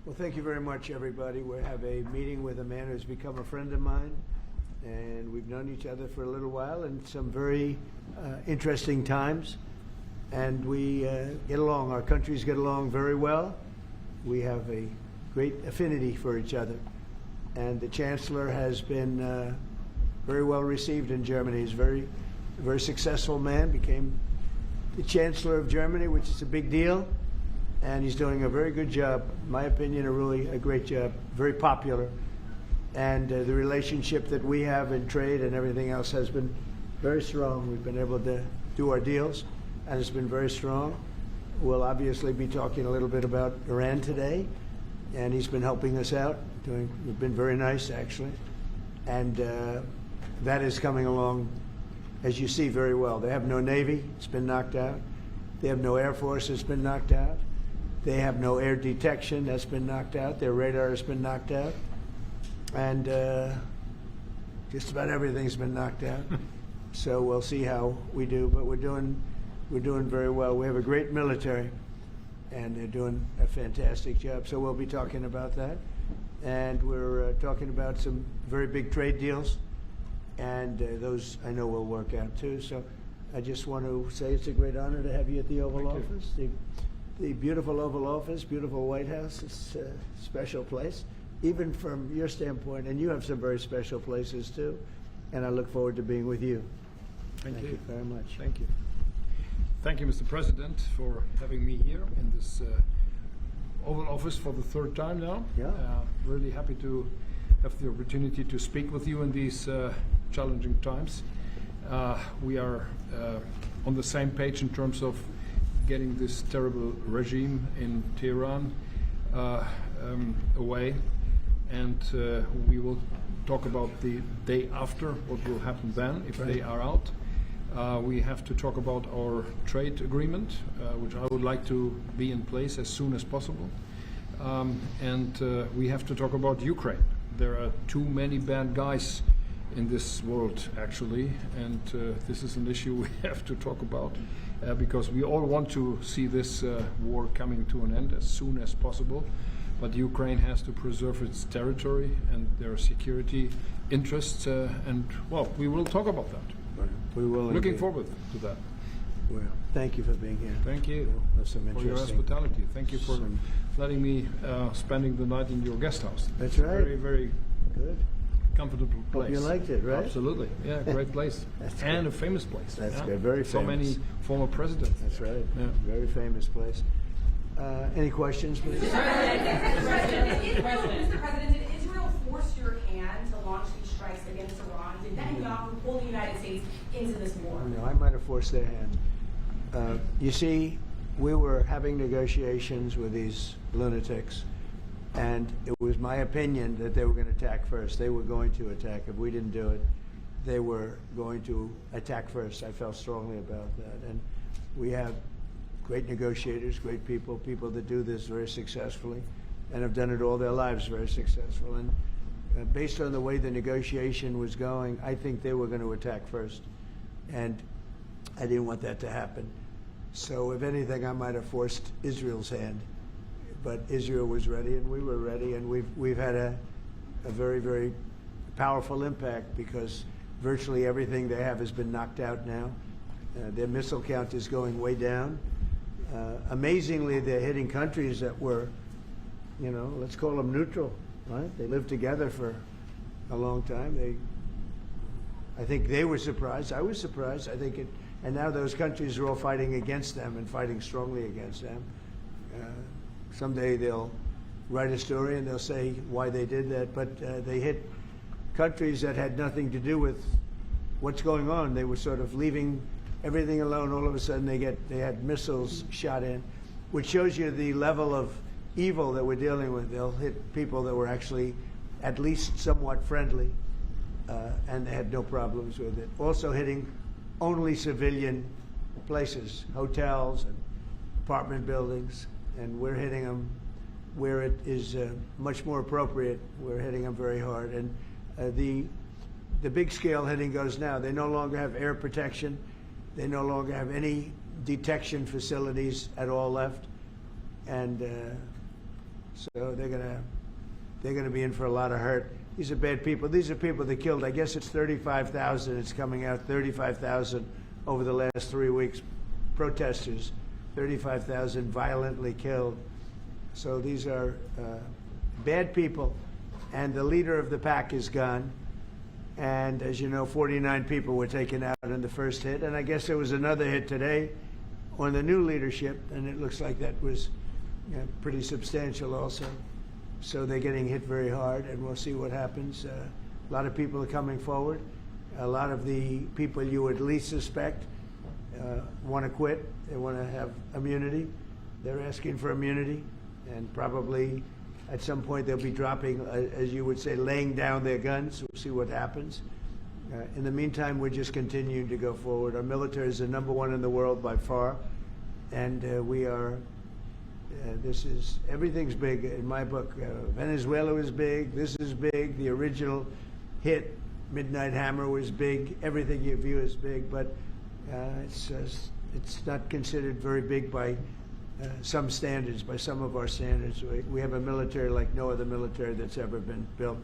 Well, thank you very much, everybody. We have a meeting with a man who's become a friend of mine, and we've known each other for a little while in some very interesting times, and we get along. Our countries get along very well. We have a great affinity for each other, and the Chancellor has been very well received in Germany. He's a very successful man, became the Chancellor of Germany, which is a big deal. And he's doing a very good job, in my opinion, a great job, very popular. And the relationship that we have in trade and everything else has been very strong. We've been able to do our deals, and it's been very strong. We'll obviously be talking a little bit about Iran today, and he's been helping us out. We've been very nice, actually. And that is coming along, as you see, very well. They have no Navy. It's been knocked out. They have no Air Force. It's been knocked out. They have no air detection. That's been knocked out. Their radar has been knocked out. And just about everything's been knocked out. So we'll see how we do. But we're doing very well. We have a great military, and they're doing a fantastic job. So we'll be talking about that. And we're talking about some very big trade deals. And those I know will work out, too. So I just want to say it's a great honor to have you at the Oval Office. The beautiful Oval Office, beautiful White House. It's a special place, even from your standpoint. And you have some very special places, too. And I look forward to being with you. Thank you very much. Thank you. Thank you, Mr. President, for having me here in this Oval Office for the third time now. Yeah. Really happy to have the opportunity to speak with you in these challenging times. We are on the same page in terms of getting this terrible regime in Tehran away, and we will talk about the day after, what will happen then if they are out. We have to talk about our trade agreement, which I would like to be in place as soon as possible. And we have to talk about Ukraine. There are too many bad guys in this world, actually, and this is an issue we have to talk about because we all want to see this war coming to an end as soon as possible. But Ukraine has to preserve its territory and their security interests, and, well, we will talk about that. We will. Looking indeed. forward to that. Well, thank you for being here. Thank you for your hospitality. Thank you for letting me spending the night in your guest house. That's right. Very, very good. Comfortable place. Hope you liked it, right? Absolutely. Yeah, great place. And a famous place. That's good. Very famous. So many former presidents. That's right. Yeah. Very famous place. Any questions, please? Mr. President, did Israel force your hand to launch these strikes against Iran? Did Netanyahu pull the United States into this war? No, I might have forced their hand. You see, we were having negotiations with these lunatics, and it was my opinion that they were going to attack first. They were going to attack. If we didn't do it, they were going to attack first. I felt strongly about that. And we have great negotiators, great people that do this very successfully and have done it all their lives very successful. And based on the way the negotiation was going, I think they were going to attack first. And I didn't want that to happen. So if anything, I might have forced Israel's hand. But Israel was ready, and we were ready, and we've had a very, very powerful impact because virtually everything they have has been knocked out now. Their missile count is going way down. Amazingly, they're hitting countries that were, let's call them neutral, right? They lived together for a long time. I think they were surprised. I was surprised. And now those countries are all fighting against them and fighting strongly against them. Someday they'll write a story and they'll say why they did that, but they hit countries that had nothing to do with what's going on. They were sort of leaving everything alone. All of a sudden they had missiles shot in, which shows you the level of evil that we're dealing with. They'll hit people that were actually at least somewhat friendly, and they had no problems with it. Also hitting only civilian places, hotels and apartment buildings. And we're hitting them where it is much more appropriate. We're hitting them very hard. And the big scale hitting goes now. They no longer have air protection. They no longer have any detection facilities at all left. And So they're gonna be in for a lot of hurt. These are bad people. These are people that killed. I guess it's 35,000. It's coming out 35,000 over the last 3 weeks. Protesters, 35,000 violently killed. So these are bad people, and the leader of the pack is gone. And as you know, 49 people were taken out in the first hit, and I guess there was another hit today on the new leadership, and it looks like that was pretty substantial also. So they're getting hit very hard, and we'll see what happens. A lot of people are coming forward. A lot of the people you would least suspect want to quit. They want to have immunity. They're asking for immunity, and probably at some point they'll be dropping, as you would say, laying down their guns. We'll see what happens. In the meantime, we're just continuing to go forward. Our military is the #1 in the world by far, and we are. Everything's big in my book. Venezuela was big. This is big. The original hit, Midnight Hammer, was big. Everything you view is big, but it's not considered very big by some standards, by some of our standards. We have a military like no other military that's ever been built.